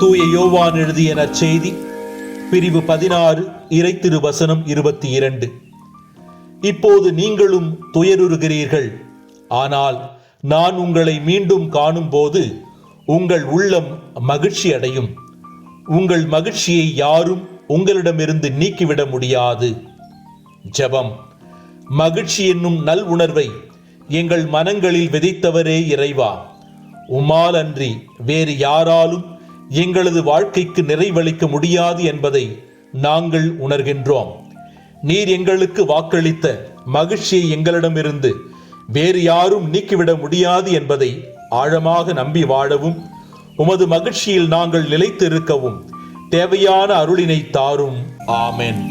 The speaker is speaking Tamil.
தூய யோவான் எழுதிய நற்செய்தி பிரிவு 16 இறைத்திருவசனம் 22. இப்போது நீங்களும் துயருறுகிறீர்கள், ஆனால் நான் உங்களை மீண்டும் காணும் போது உங்கள் உள்ளம் மகிழ்ச்சி அடையும். உங்கள் மகிழ்ச்சியை யாரும் உங்களிடமிருந்து நீக்கிவிட முடியாது. ஜெபம். மகிழ்ச்சி என்னும் நல் உணர்வை எங்கள் மனங்களில் விதைத்தவரே இறைவா, உம்மால் அன்றி வேறு யாராலும் எங்களது வாழ்க்கைக்கு நிறைவளிக்க முடியாது என்பதை நாங்கள் உணர்கின்றோம். நீர் எங்களுக்கு வாக்களித்த மகிழ்ச்சியை எங்களிடமிருந்து வேறு யாரும் நீக்கிவிட முடியாது என்பதை ஆழமாக நம்பி வாழவும், உமது மகிழ்ச்சியில் நாங்கள் நிலைத்திருக்கவும் தேவையான அருளினை தாரும். ஆமென்.